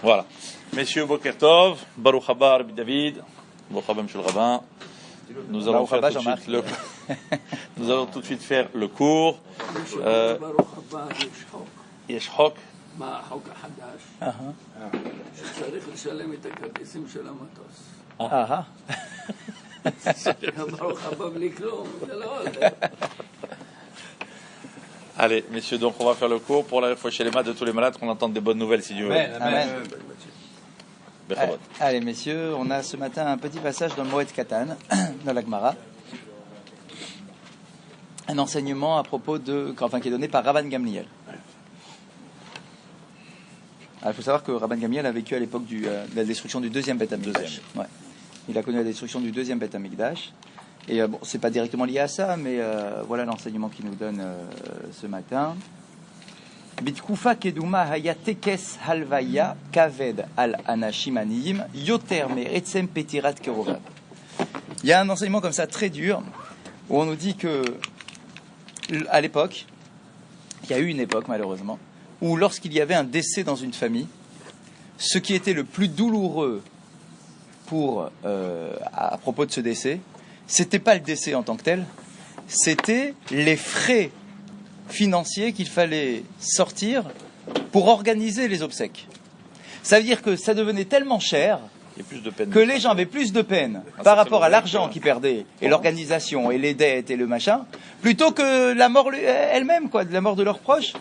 Voilà. Messieurs, Boker Tov, Baruch haba Rabbi David, Baruch haba Monsieur le Rabbin. Nous allons faire tout de suite nous allons tout de suite faire le cours. יש חוק. מה החוק החדש? שצריך לשלם את הכרטיסים של המטוס. ברוך הבא בלי כלום, זה לא עולה. Allez, messieurs, donc on va faire le cours pour la fois chez les maths de tous les malades, qu'on entende des bonnes nouvelles si Dieu veut. Amen. Allez, messieurs, on a ce matin un petit passage dans le Moed Katan, dans la Gemara. Un enseignement à propos qui est donné par Rabban Gamliel. Il faut savoir que Rabban Gamliel a vécu à l'époque de la destruction du deuxième Beth Amikdash. Ouais. Il a connu la destruction du deuxième Beth Amikdash. Et bon, c'est pas directement lié à ça, mais voilà l'enseignement qu'il nous donne ce matin. Bitkufa keduma haya tekes halvaya kaved al anashim aniyim yoter me'etzem petirat kerovav. Il y a un enseignement comme ça très dur où on nous dit que à l'époque, il y a eu une époque malheureusement où lorsqu'il y avait un décès dans une famille, ce qui était le plus douloureux à propos de ce décès, c'était pas le décès en tant que tel, c'était les frais financiers qu'il fallait sortir pour organiser les obsèques. Ça veut dire que ça devenait tellement cher que les gens avaient plus de peine par rapport à l'argent qu'ils perdaient et l'organisation et les dettes et le machin, plutôt que la mort elle-même, quoi, de la mort de leurs proches.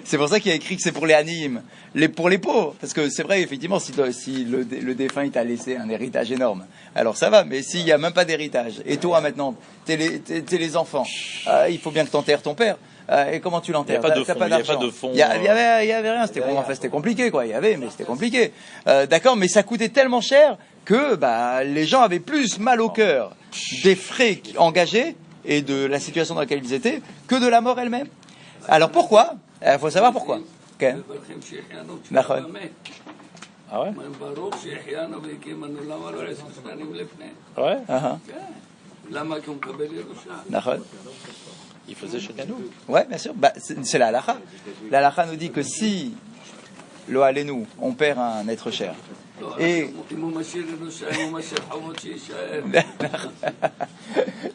C'est pour ça qu'il a écrit que c'est pour les animes, pour les pauvres, parce que c'est vrai, effectivement, si le défunt il t'a laissé un héritage énorme, alors ça va, mais s'il n'y a même pas d'héritage, et toi maintenant, t'es les enfants, il faut bien que t'enterres ton père. Et comment tu l'enterres? Il n'y a pas de fonds. Il y avait rien. C'était compliqué, quoi. Il y avait, mais c'était compliqué. D'accord, mais ça coûtait tellement cher que les gens avaient plus mal au cœur des frais engagés et de la situation dans laquelle ils étaient que de la mort elle-même. Alors pourquoi? Il faut savoir pourquoi. Okay. Ah ouais? Ouais? Il faisait chez nous. Ouais, bien sûr. C'est la halakha. La halakha nous dit que si, lo alenu, on perd un être cher, et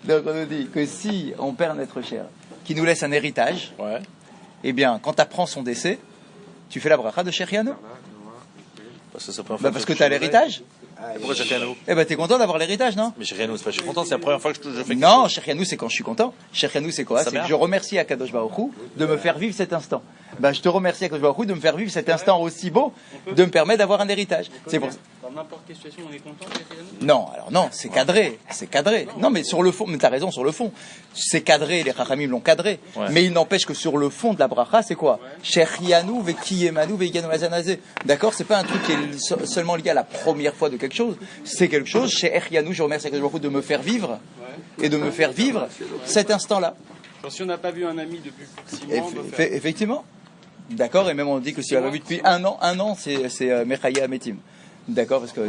donc on nous dit que si on perd un être cher, qui nous laisse un héritage, ouais. Eh bien, quand tu apprends son décès, tu fais la bracha de Shechianu. Parce que tu as l'héritage. Et pourquoi Shechianu? Eh ben, t'es content d'avoir l'héritage, non? Mais Shechianu, c'est pas je suis content, c'est la première fois que je fais quelque Non, chose. Shechianu, c'est quand je suis content. Shechianu, c'est quoi? C'est que je remercie Akadosh Baruch Hu de me faire vivre cet instant. Je te remercie Akadosh Baruch Hu de me faire vivre cet instant aussi beau, de me permettre d'avoir un héritage. C'est pour ça. Dans n'importe quelle situation, on est content. Non, alors non, c'est cadré, Non, mais sur le fond, mais t'as raison sur le fond. C'est cadré, les Chachamim l'ont cadré. Ouais. Mais il n'empêche que sur le fond de la bracha, c'est quoi? Shechianu vekiyemanu veiganu azanazé. D'accord, c'est pas un truc qui est seulement lié à la première fois de quelque chose. C'est quelque chose. Shechianu, je remercie Akadosh Baruch Hu de me faire vivre et de me faire vivre cet instant-là. Genre, si on n'a pas vu un ami depuis 6 mois, on peut faire... Effectivement. D'accord, et même on dit que si on l'a pas vu depuis un an, c'est Mechaya Ametim. D'accord, parce que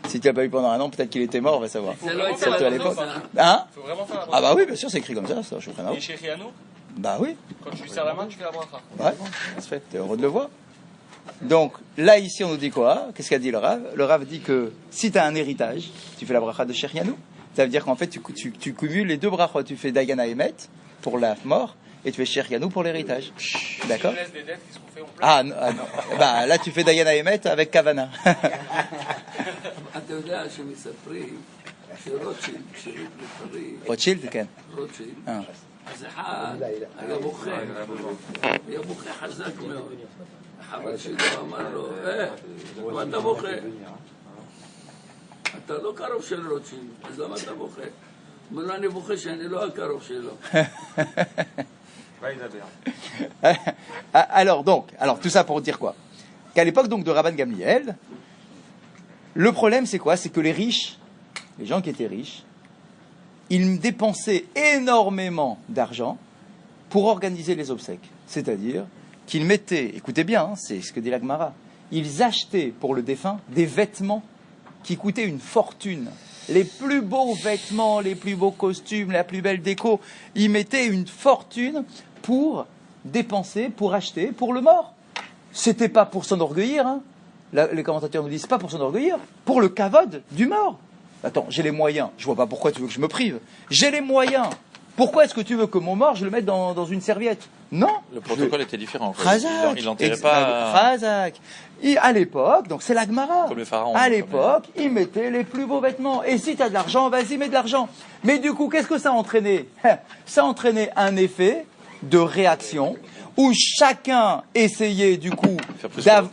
si tu l'as pas vu pendant un an, peut-être qu'il était mort, on va savoir. Surtout à l'époque. Hein? Faut vraiment faire la bracha. Ah bah oui, bien sûr, c'est écrit comme ça, je suis très marrant. Et chez Riano, bah oui. quand tu lui serres la main, tu fais la bracha. Ouais, ça se fait, t'es heureux de le voir. Donc, là, ici, on nous dit quoi? Qu'est-ce qu'a dit le Rav? Le Rav dit que si tu as un héritage, tu fais la bracha de Shechianu. Ça veut dire qu'en fait, tu cumules les deux brachot. Tu fais Dagana Emet pour la mort, et tu fais Shechianu pour l'héritage. D'accord? Si on laisse des dettes qui seront faites, on pleure. Ah non. Là, tu fais Dagana Emet avec Kavana. רוטשילד, כן. רוטשילד. אז אחד היה בוכה. היה בוכה חזק מאוד. החבר שלו אמר לו, למה אתה בוכה? אתה לא קרוב של רוטשילד, אז למה אתה בוכה? אומר לו, אני בוכה שאני לא הקרוב שלו. Alors, tout ça pour dire quoi? Qu'à l'époque donc de Rabban Gamliel, le problème c'est quoi? C'est que les riches, les gens qui étaient riches, ils dépensaient énormément d'argent pour organiser les obsèques. C'est-à-dire qu'ils mettaient, écoutez bien, c'est ce que dit la Gemara, ils achetaient pour le défunt des vêtements qui coûtaient une fortune les plus beaux vêtements, les plus beaux costumes, la plus belle déco. Ils mettaient une fortune pour dépenser, pour acheter, pour le mort. C'était pas pour s'enorgueillir, hein. Les commentateurs nous disent pas pour s'enorgueillir, pour le kavod du mort. Attends, j'ai les moyens, je vois pas pourquoi tu veux que je me prive. J'ai les moyens. Pourquoi est-ce que tu veux que mon mort, je le mette dans une serviette? Non. Le protocole était différent. Khazak. Il n'enterrait pas. Khazak. À l'époque, donc c'est la Gemara. Comme le pharaon. À l'époque, ils mettaient les plus beaux vêtements. Et si tu as de l'argent, vas-y, mets de l'argent. Mais du coup, qu'est-ce que ça a entraîné? Ça a entraîné un effet de réaction où chacun essayait du coup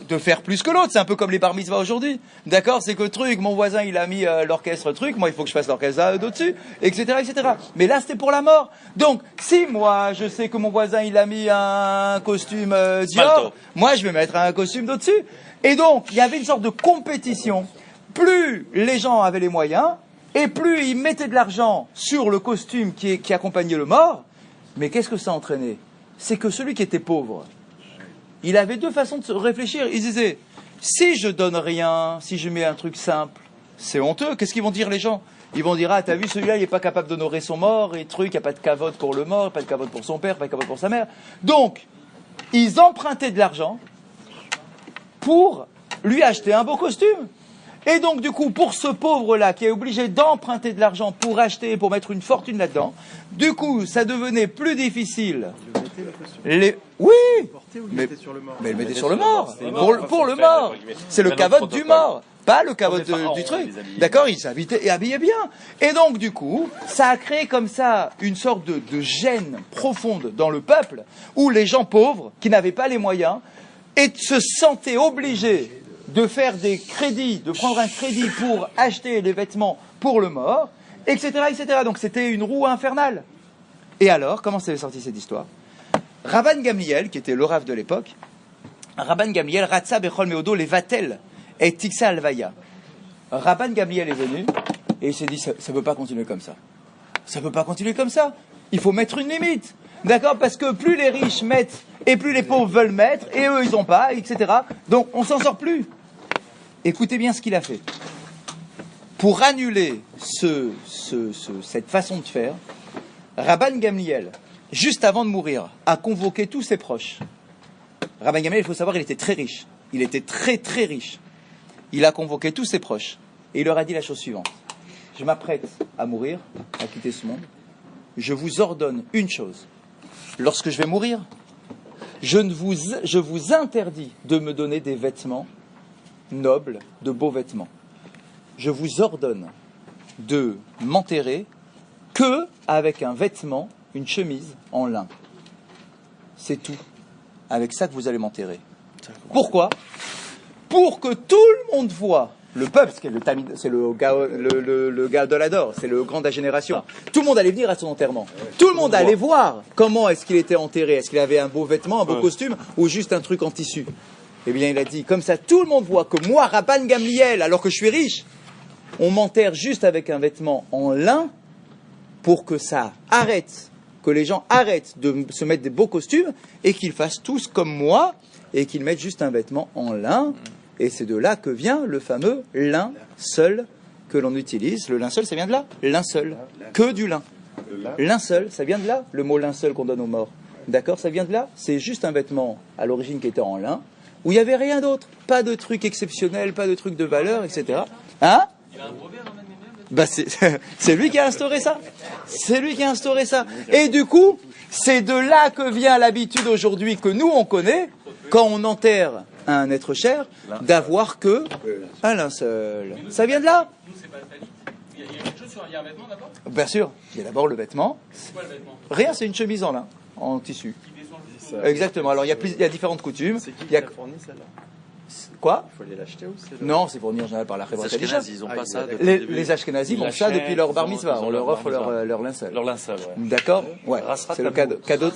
de faire plus que l'autre. C'est un peu comme les bar mitzvahs aujourd'hui. D'accord? C'est que truc, mon voisin il a mis l'orchestre truc, moi il faut que je fasse l'orchestre d'au-dessus, etc., etc. Mais là c'était pour la mort. Donc si moi je sais que mon voisin il a mis un costume Dior, moi je vais mettre un costume d'au-dessus. Et donc il y avait une sorte de compétition. Plus les gens avaient les moyens, et plus ils mettaient de l'argent sur le costume qui accompagnait le mort. Mais qu'est-ce que ça entraînait? C'est que celui qui était pauvre, il avait deux façons de se réfléchir. Il disait, si je donne rien, si je mets un truc simple, c'est honteux. Qu'est-ce qu'ils vont dire les gens? Ils vont dire, ah, t'as vu, celui-là, il n'est pas capable d'honorer son mort, et truc, il n'y a pas de cavote pour le mort, pas de cavote pour son père, pas de cavote pour sa mère. Donc, ils empruntaient de l'argent pour lui acheter un beau costume. Et donc, du coup, pour ce pauvre-là, qui est obligé d'emprunter de l'argent pour acheter, pour mettre une fortune là-dedans, du coup, ça devenait plus difficile. Oui, mais il le mettait sur le mort. Pour le mort. C'est le cavote du mort, pas le cavote du truc. D'accord? Il s'habitait et habillait bien. Et donc, du coup, ça a créé comme ça une sorte de gêne profonde dans le peuple, où les gens pauvres, qui n'avaient pas les moyens, se sentaient obligés de faire des crédits, de prendre un crédit pour acheter les vêtements pour le mort, etc., etc. Donc c'était une roue infernale. Et alors, comment s'est sortie cette histoire? Rabban Gamliel, qui était le Rav de l'époque, Rabban Gamliel, Ratza Bechol Meodo, les Vatel, et Tixa Alvaya. Rabban Gamliel est venu, et il s'est dit, ça ne peut pas continuer comme ça. Ça ne peut pas continuer comme ça. Il faut mettre une limite. D'accord? Parce que plus les riches mettent, et plus les pauvres veulent mettre, et eux, ils n'ont pas, etc. Donc, on s'en sort plus. Écoutez bien ce qu'il a fait. Pour annuler cette façon de faire, Rabban Gamliel, juste avant de mourir, a convoqué tous ses proches. Rabban Gamliel, il faut savoir, il était très riche. Il était très, très riche. Il a convoqué tous ses proches. Et il leur a dit la chose suivante. Je m'apprête à mourir, à quitter ce monde. Je vous ordonne une chose. Lorsque je vais mourir, je vous interdis de me donner des vêtements nobles, de beaux vêtements. Je vous ordonne de m'enterrer que avec un vêtement, une chemise en lin. C'est tout. Avec ça que vous allez m'enterrer. Pourquoi? Pour que tout le monde voit, le peuple, c'est le gars de l'Ador, c'est le grand de la génération. Tout le monde allait venir à son enterrement. Tout le monde allait voir comment est-ce qu'il était enterré. Est-ce qu'il avait un beau vêtement, un beau costume, ou juste un truc en tissu? Eh bien, il a dit, comme ça, tout le monde voit que moi, Rabban Gamliel, alors que je suis riche, on m'enterre juste avec un vêtement en lin pour que ça arrête, que les gens arrêtent de se mettre des beaux costumes et qu'ils fassent tous comme moi et qu'ils mettent juste un vêtement en lin. Et c'est de là que vient le fameux linceul que l'on utilise. Le linceul, ça vient de là. Linceul. Que du lin. Linceul, ça vient de là. Le mot linceul qu'on donne aux morts. D'accord? Ça vient de là. C'est juste un vêtement à l'origine qui était en lin, où il n'y avait rien d'autre. Pas de truc exceptionnel, pas de truc de valeur, etc. Hein? Il a un brevet, bah c'est lui qui a instauré ça. C'est lui qui a instauré ça. Et du coup, c'est de là que vient l'habitude aujourd'hui que nous on connaît, quand on enterre un être cher, d'avoir que un linceul. Ça vient de là. Il y a quelque chose il y a un vêtement d'abord? Bien sûr. Il y a d'abord le vêtement. C'est quoi le vêtement? Rien, c'est une chemise en lin, en tissu. Exactement. Alors il y a différentes coutumes. C'est qui a fourni celle-là? Quoi? Il faut aller l'acheter ou c'est Non, c'est fourni en général par la Chevra Kadisha. Ils ont pas ça. Les Ashkenazis ont ça depuis leur bar mitzvah. On leur offre leur linceul. Leur linceul, ouais. D'accord? Ouais. C'est le cadeau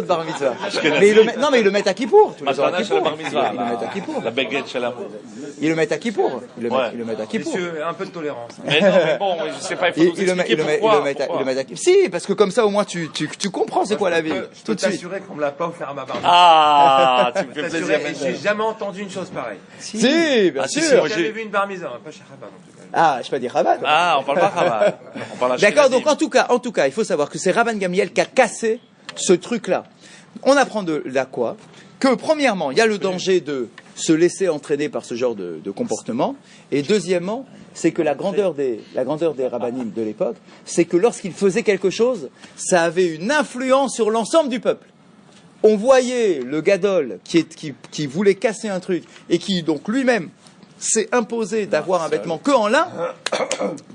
de bar mitzvah. Mais ils le mettent à Kippour. Tous les ans à Kippour. Ils le mettent à Kippour. La baguette chez l'amour. Ils le mettent à Kippour. Ils le mettent à Kippour. Un peu de tolérance. Mais non, mais bon, je sais pas, il faut nous expliquer pourquoi. Ils le mettent à Kippour. Si, parce que comme ça, au moins, tu comprends c'est quoi la vie. Je peux t'assurer qu'on me l'a pas offert à ma bar. Ah! Ah, tu me fais plaisir. Et j'ai jamais entendu une chose pareille. Si, bien Ah, si, sûr. si, moi, J'avais vu une bar mitzvah, pas chez Rabat non plus. Ah, je peux pas dire Rabat. Ah, on parle pas Rabat. On parle D'accord, Ashkenazi. donc en tout cas, il faut savoir que c'est Rabban Gamliel qui a cassé ce truc-là. On apprend de là quoi? Que premièrement, il y a le danger de se laisser entraîner par ce genre de comportement, et deuxièmement, c'est que la grandeur des rabbinim de l'époque, c'est que lorsqu'ils faisaient quelque chose, ça avait une influence sur l'ensemble du peuple. On voyait le gadol qui voulait casser un truc, et qui donc lui-même s'est imposé d'avoir un vêtement que en lin.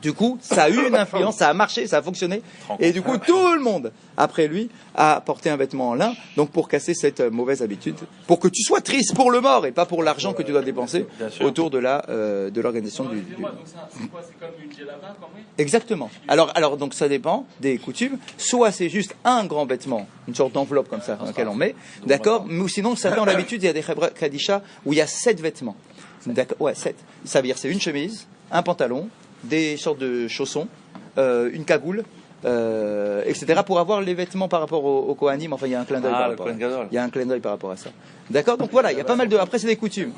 Du coup, ça a eu une influence, ça a marché, ça a fonctionné, et du coup, tout le monde, après lui, a porté un vêtement en lin, donc pour casser cette mauvaise habitude, pour que tu sois triste pour le mort, et pas pour l'argent que tu dois dépenser autour de l'organisation du... Excusez-moi, donc c'est quoi? C'est comme une djellaba, quand même? Exactement. Alors donc ça dépend des coutumes. Soit c'est juste un grand vêtement, une sorte d'enveloppe comme ça dans laquelle on met, d'accord. Ou sinon, certains ont l'habitude, il y a des Chevra Kadisha où il y a 7 vêtements. D'accord. Ouais, 7. Ça veut dire c'est une chemise, un pantalon, des sortes de chaussons, une cagoule, etc. pour avoir les vêtements par rapport au Kohanim. Enfin, il y a un clin d'œil par rapport. Il y a un clin d'œil par rapport à ça. D'accord. Donc voilà, il y a pas mal de. Après, c'est des coutumes.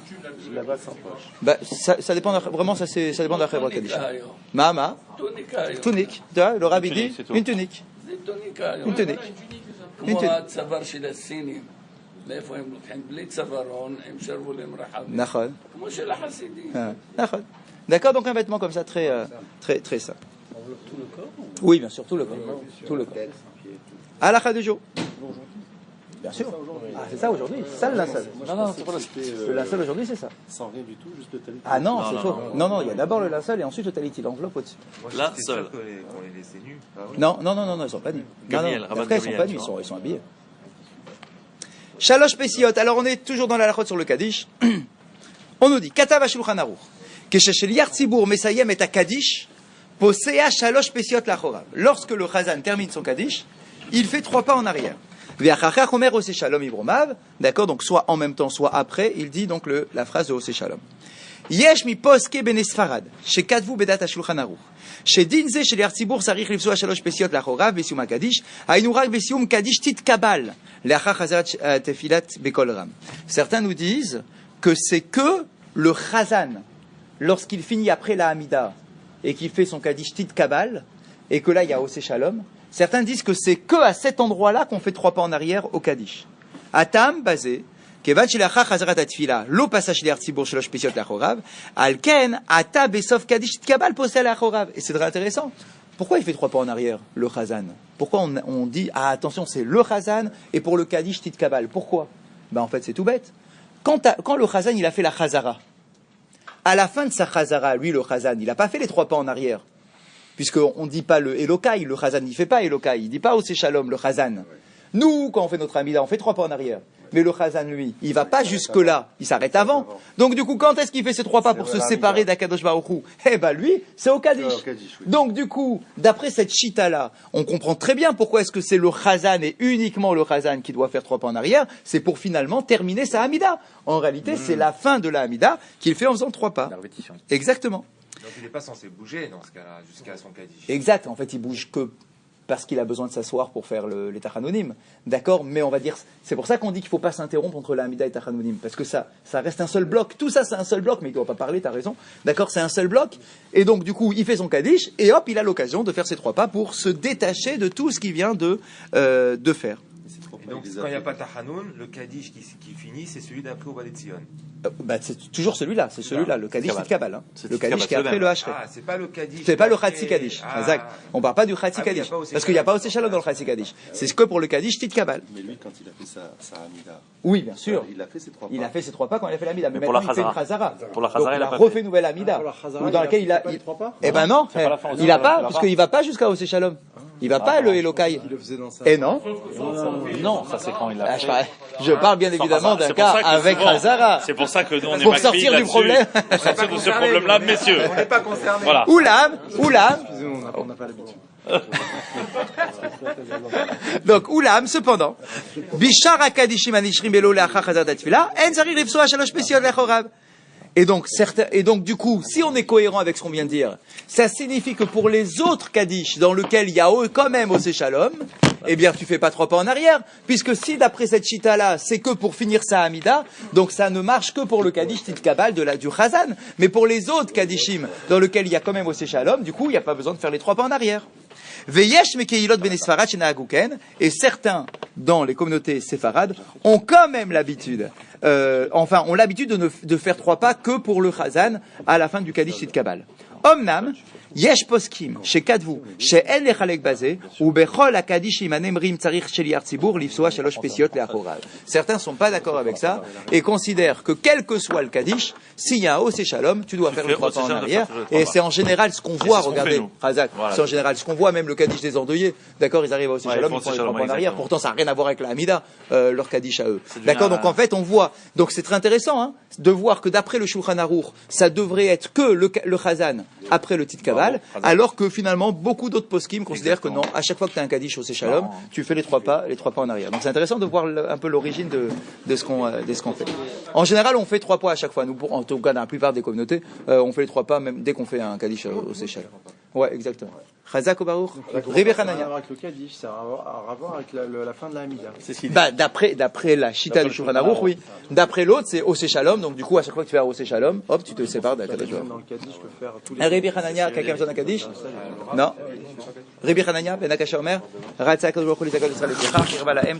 Bah, ça dépend vraiment. Ça dépend de la Chevra Kadisha. Mahama. Tunique. Le rabbi dit une tunique. Une tunique. כמו הצוואר של הסינים, מאיפה הם לוקחים? בלי צווארון, הם שרוולים רחבים. נכון. כמו של החסידים. נכון. D'accord, donc un vêtement comme ça, très simple. Tout le corps? Oui, bien sûr, tout le corps. Tout le corps. Halakha du jour. Bien sûr. Ah, c'est ça aujourd'hui. C'est ça le linceul. Non, c'est pas là. Le linceul aujourd'hui, c'est ça. Sans rien du tout, juste le talit. Ah non, c'est faux. Non, il y a d'abord le linceul et ensuite le talit, il enveloppe au-dessus. Là, seul. Qu'on les laissait nus. Non, ils sont pas nus. Gabriel, Non, Rabban après, ils sont Gabriel, pas nus, tu vois. ils sont habillés. Shalosh Pesiot. Alors, on est toujours dans la halachot sur le Kaddish. On nous dit, Katav HaShulchan Aruch, Kesheshel Yar Tzibur Mesayem et Kaddish, Posea Shalosh Pesiot Lachorav. Lorsque le Chazan termine son Kaddish, il fait 3 pas en arrière. Ve'achachach Omer Ose Shalom Ibromav. D'accord, donc soit en même temps, soit après, il dit donc la phrase de Ose Shalom. Yesh mi poske ben Sfarad, shekatvu bedat HaShulchan Aruch. שדין זה של יחד ציבור צריך לפסוע 3 פסיות לאחוריו בסיום הקדיש, היינו רק בסיום קדיש תתקבל, לאחר חזרת תפילת בקול רם. Certains nous disent que c'est que le chazan, lorsqu'il finit après la Hamida, et qu'il fait son kadish titkabal, et que là il y a Osé Shalom, certains disent que c'est que à cet endroit-là qu'on fait 3 pas en arrière au kadish. Atam, basé, כיוון שלאחר חזרת התפילה לא פסע שליח ציבור 3 פסיות לאחוריו, על כן אתה בסוף קדיש תתקבל פוסע לאחוריו. Et c'est très intéressant. Pourquoi il fait 3 pas en arrière, le chazan? Pourquoi on dit, ah attention, c'est le chazan, et pour le kadish titkabal? Pourquoi? Ben en fait c'est tout bête. Quand le chazan il a fait la chazara, à la fin de sa chazara, lui le chazan, il n'a pas fait les 3 pas en arrière. Puisqu'on ne dit pas le Elokai, le chazan il ne fait pas Elokai, il ne dit pas Osé Shalom, le chazan. Nous, quand on fait notre amida, on fait 3 pas en arrière. Mais le chazan, lui, il va pas jusque-là, il s'arrête avant. Donc du coup, quand est-ce qu'il fait ces 3 pas pour se séparer d'Akadosh Baruch Hu? Eh ben lui, c'est au Kaddish. Donc du coup, d'après cette chita-là, on comprend très bien pourquoi est-ce que c'est le chazan et uniquement le chazan qui doit faire 3 pas en arrière. C'est pour finalement terminer sa amida. En réalité, c'est la fin de la amida qu'il fait en faisant 3 pas. Exactement. Donc il n'est pas censé bouger dans ce cas-là, jusqu'à son kadish. Exact, en fait il bouge que parce qu'il a besoin de s'asseoir pour faire les tachanonim. D'accord, mais on va dire, c'est pour ça qu'on dit qu'il ne faut pas s'interrompre entre la Hamida et tachanonim, parce que ça reste un seul bloc. Tout ça c'est un seul bloc, mais il ne doit pas parler, tu as raison. D'accord, c'est un seul bloc. Et donc du coup, il fait son kaddish, et hop, il a l'occasion de faire ses 3 pas pour se détacher de tout ce qu'il vient de faire. Et donc quand il n'y a pas Tachanoun, le kadish qui finit, c'est celui d'après au Bal Tzion. C'est toujours celui-là, c'est celui-là, le Kaddish Titkabal. Hein. Le Kaddish qui est après le Hachrei. Ah, c'est pas le Kaddish. C'est pas le Khatsi Kaddish. Exact. On parle pas du Khatsi Kaddish. Parce qu'il n'y a pas Osé Shalom dans le Khatsi Kaddish. C'est que pour le Kaddish Titkabal. Mais lui, quand il a fait sa Hamida, oui, bien sûr. il a fait ses 3 pas. Il a fait ses 3 pas quand il a fait l'Amida. Mais pour maintenant, la il fait une Chazara. Pour la Chazara, donc, il a a pas refait une nouvelle Amida. Ou dans laquelle il a. Eh ben non, il n'a pas, parce qu'il va pas jusqu'à Osé Shalom. Il va pas le Elokai. Et non. Non, ça c'est quand il l'a fait. Je parle bien évidemment d'un cas avec Chazara. C'est pour ça que nous on est Pour sortir du problème. Pour sortir de ce problème-là, messieurs. On n'est pas concernés. Voilà. Oulam. On n'a pas l'habitude. Donc, Oulam, cependant, Bishar Akadishim Anishrim Belo Leachar Chazat Atfila, En Zarir Lefsoa Shalosh Pesiot Lechorav. Et donc, du coup, si on est cohérent avec ce qu'on vient de dire, ça signifie que pour les autres Kaddish, dans lesquels il y a quand même Osé Shalom, eh bien, tu fais pas 3 pas en arrière, puisque si d'après cette chita-là, c'est que pour finir sa Hamida, donc ça ne marche que pour le Kaddish Titkabal du Chazan, mais pour les autres Kaddishim, dans lesquels il y a quand même Osé Shalom, du coup, il n'y a pas besoin de faire les 3 pas en arrière. Veyesh mekeilot ben Sfarad shenahaguken, et certains dans les communautés séfarades ont quand même l'habitude, ont l'habitude de faire 3 pas que pour le Chazan à la fin du Kaddish Titkabal. Omnam, yesh poskim, shekadvu, she'en lechalek bazé, ou bechol akadishim anemrim tzarich sheliar tzibur, lifsoa shalosh pesiot leachorav. Certains sont pas d'accord avec ça et considèrent que quel que soit le kaddish, s'il y a un Osé Shalom, tu dois faire le 3 pas en arrière. Et c'est en général ce qu'on voit, regardez, Razak, c'est en général ce qu'on voit, même le kaddish des endeuillés. D'accord, ils arrivent à Osé Shalom, ils font les 3 pas en arrière. Pourtant, ça n'a rien à voir avec la Hamida, leur kaddish à eux. D'accord, donc en fait, on voit, donc c'est très intéressant, hein, de voir que d'après le Shulchan Aruch, ça devrait être que le Chazan après le Titkabal, alors que finalement beaucoup d'autres poskim considèrent que non, à chaque fois que tu as un kaddish au Shalom, tu fais les 3 pas en arrière. Donc c'est intéressant de voir un peu l'origine de ce qu'on fait. En général, on fait 3 pas à chaque fois. Nous, en tout cas, dans la plupart des communautés, on fait les 3 pas même dès qu'on fait un kaddish au Shalom. Ouais, exactement. Chazak ou Baruch, Rabbi Hanania. Avec le Kaddish, ça a un rapport avec la fin de la Hamida. D'après la Shita du Shulchan Aruch, oui. D'après l'autre, c'est Osé Shalom. Donc du coup, à chaque fois que tu fais un Osé Shalom, hop, tu te sépares d'un kaddish. Dans le Kaddish, je peux faire tous les. Rabbi Hanania, quelqu'un besoin d'un kaddish? Non. Rabbi Hanania, Ben Akasha Omer, Ratzak Baruch Hu L'Israël L'Israël